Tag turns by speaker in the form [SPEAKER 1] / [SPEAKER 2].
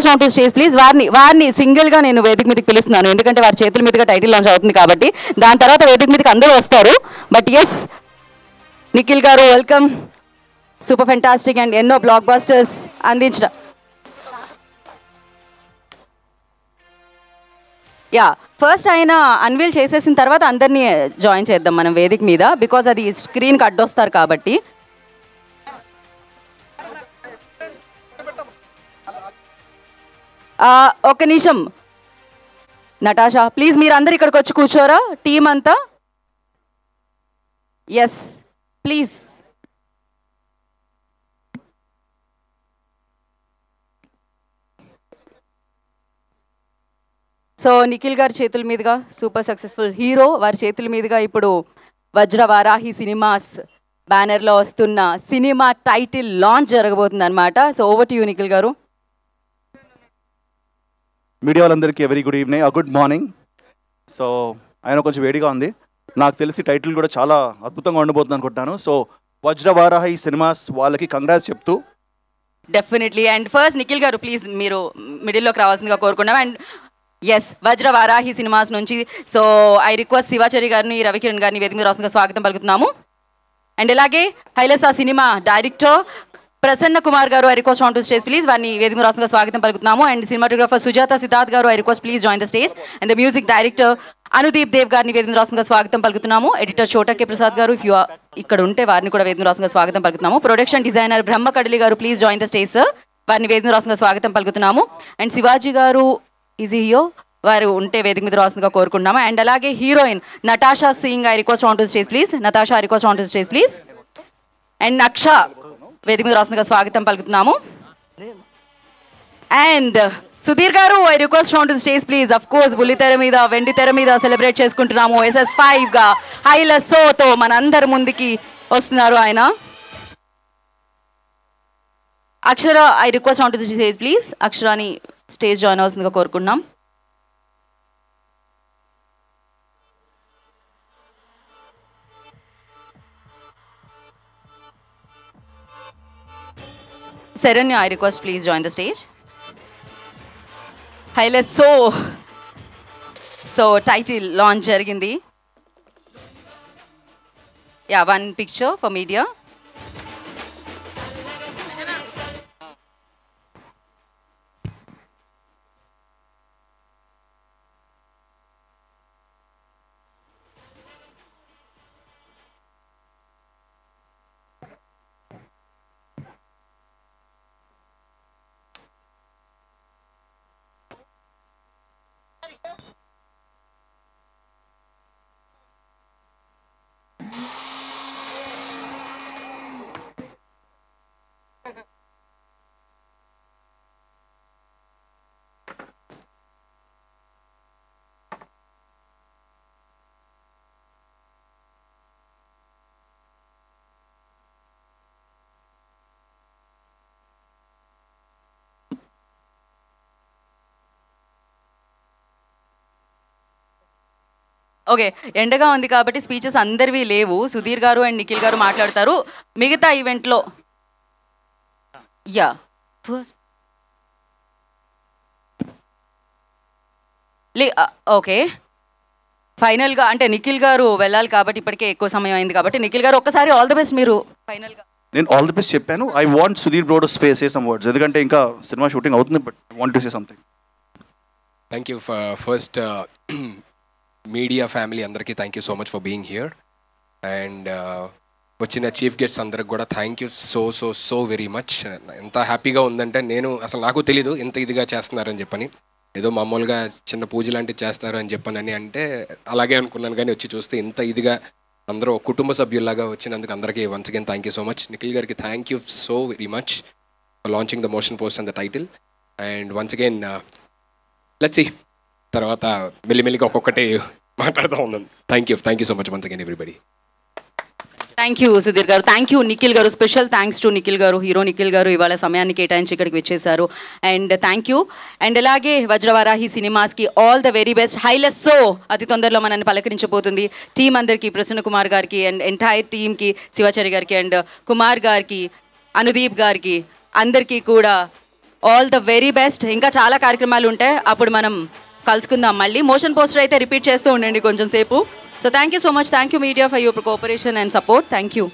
[SPEAKER 1] Request on to stage please. వారిని సింగిల్గా నేను వేదిక మీదకి పిలుస్తున్నాను, ఎందుకంటే వారి చేతుల మీదుగా టైటిల్ లాంచ్ అవుతుంది కాబట్టి. దాని తర్వాత వేదిక మీదకి అందరూ వస్తారు. బట్ ఎస్, నిఖిల్ గారు వెల్కమ్. సూపర్ ఫెంటాస్టిక్ అండ్ ఎన్నో బ్లాక్ బస్టర్స్ అందించడం. ఫస్ట్ ఆయన అన్వీల్ చేసేసిన తర్వాత అందరినీ జాయిన్ చేద్దాం మనం వేదిక మీద, బికాజ్ అది స్క్రీన్కి అడ్డొస్తారు కాబట్టి. ఒక్క నిమిషం నటాషా ప్లీజ్, మీరు అందరు ఇక్కడికి వచ్చి కూర్చోరా టీం అంతా. Yes please. సో నిఖిల్ గారి చేతుల మీదుగా సూపర్ సక్సెస్ఫుల్ హీరో వారి చేతుల మీదుగా ఇప్పుడు వజ్రవారాహి సినిమాస్ బ్యానర్లో వస్తున్న సినిమా టైటిల్ లాంచ్ జరగబోతుంది అనమాట. So over to you Nikhil గారు.
[SPEAKER 2] మీడియా వాళ్ళందరికీ very good evening, good morning. So ఆయన కొంచెం వేడిగా ఉంది, నాకు తెలిసి టైటిల్ కూడా చాలా అద్భుతంగా ఉండబోతుంది అనుకుంటున్నాను. సో వజ్రవారాహి సినిమాస్ వాళ్ళకి కంగ్రాట్స్ చెప్తూ.
[SPEAKER 1] డెఫినెట్లీ. అండ్ ఫస్ట్ నిఖిల్ గారు ప్లీజ్ మీరు మిడిల్లోకి రావాల్సిందిగా కోరుకున్నాం. అండ్ ఎస్, వజ్రవారాహి సినిమాస్ నుంచి సో ఐ రిక్వెస్ట్ శివాచారి గారిని, రవికిరణ్ గారిని వేదిక మీద రావాల్సిందిగా స్వాగతం పలుకుతున్నాము. అండ్ అలాగే Hailasa cinema director Prasanna Kumar garu I request on to stage please. వారిని వేదిక రాష్ట్రంగా స్వాగతం పలుకుతున్నాము. And cinematographer Sujatha Siddharth garu I request please join the stage. And the music director Anudeep Dev గారిని వేదిక రాష్ట్రంగా స్వాగతం పలుకుతున్నాము. ఎడిటర్ చోటకే ప్రసాద్ గారు ఇఫ్ యూ ఇక్కడ ఉంటే వారిని కూడా వేదిక రాష్ట్రంగా స్వాగతం పలుకుతున్నాము. ప్రొడక్షన్ డిజైనర్ బ్రహ్మ కడలి గారు please join the stage sir. వారిని వేదిక రాష్ట్రంగా స్వాగతం పలుకుతున్నాము. అండ్ శివాజీ గారు ఈజ్ హియో, వారు ఉంటే వేదిక మీద రాష్ట్రంగా కోరుకుంటున్నాము. అండ్ అలాగే heroine Natasha Singh I request on to stage please. Natasha I request on to stage please. And Naksha వేదిక మీద రాష్ట్రంగా స్వాగతం పలుకుతున్నాము. And Sudheer garu I request on to stage please. Of course బుల్లి తెర మీద వెండి తెర మీద సెలబ్రేట్ చేసుకుంటున్నాము. SS5 గా హైలసోతో మనందరి ముందుకి వస్తున్నారు ఆయన. Akshara I request on to stage please. అక్షరాని స్టేజ్ జాయిన్ అవ్వాల్సిందిగా కోరుకుంటున్నాం. Serenya, I request please join the stage. Highlight so title launch jarigindi. Yeah, one picture for media. Okay, ఎండగా ఉంది కాబట్టి స్పీచెస్ అందరివి లేవు. సుధీర్ గారు అండ్ నిఖిల్ గారు మాట్లాడతారు మిగతా ఈవెంట్లో. యా ఓకే, ఫైనల్గా అంటే నిఖిల్ గారు వెళ్ళాలి కాబట్టి ఇప్పటికే ఎక్కువ సమయం అయింది కాబట్టి నిఖిల్ గారు ఒక్కసారి ఆల్ ది బెస్ట్. మీరు ఫైనల్గా
[SPEAKER 2] నేను ఆల్ ది బెస్ట్ చెప్పాను. I want Sudheer bro to say some words, ఎందుకంటే ఇంకా సినిమా షూటింగ్ అవుతుంది. But I want to say something.
[SPEAKER 3] Thank you first media family అందరికీ thank you so much for being here. And వచ్చిన chief guests అందరికి కూడా thank you so very much. ఎంత హ్యాపీగా ఉందంటే నేను అసలు నాకు తెలీదు ఎంత ఇదిగా చేస్తున్నారని చెప్పని. ఏదో మామూలుగా చిన్న పూజ లాంటివి చేస్తారు అని చెప్పనని అంటే అలాగే అనుకున్నాను, కానీ వచ్చి చూస్తే ఇంత ఇదిగా అందరూ కుటుంబ సభ్యుల్లాగా వచ్చినందుకు అందరికీ once again thank you so much. Nikhil garu thank you so very much for launching the motion poster and the title. And once again let's see తర్వాత మెల్లిమెల్లిగా ఒక్కొక్కటి మాట్లాడుతూ ఉన్నాం. Thank you so much once again everybody.
[SPEAKER 1] Thank you Sudheer garu. Thank you Nikhil గారు. Special thanks to Nikhil గారు, hero Nikhil గారు ఇవాళ సమయాన్ని కేటాయించి ఇక్కడికి వచ్చేసారు. And thank you. అండ్ అలాగే Vajravarahi సినిమాస్కి all the very best. హైలెస్సో అతి తొందరలో మనల్ని పలకరించబోతుంది. టీం అందరికీ, ప్రసన్న కుమార్ గారికి అండ్ ఎంటైర్ టీమ్కి, శివాచారి గారికి అండ్ కుమార్ గారికి, అనుదీప్ గారికి అందరికీ కూడా ఆల్ ద వెరీ బెస్ట్. ఇంకా చాలా కార్యక్రమాలు ఉంటాయి, అప్పుడు మనం కలుసుకుందాం మళ్ళీ. మోషన్ పోస్టర్ అయితే రిపీట్ చేస్తూ ఉండండి కొంచెం సేపు. So thank you so much. Thank you media for your cooperation and support. Thank you.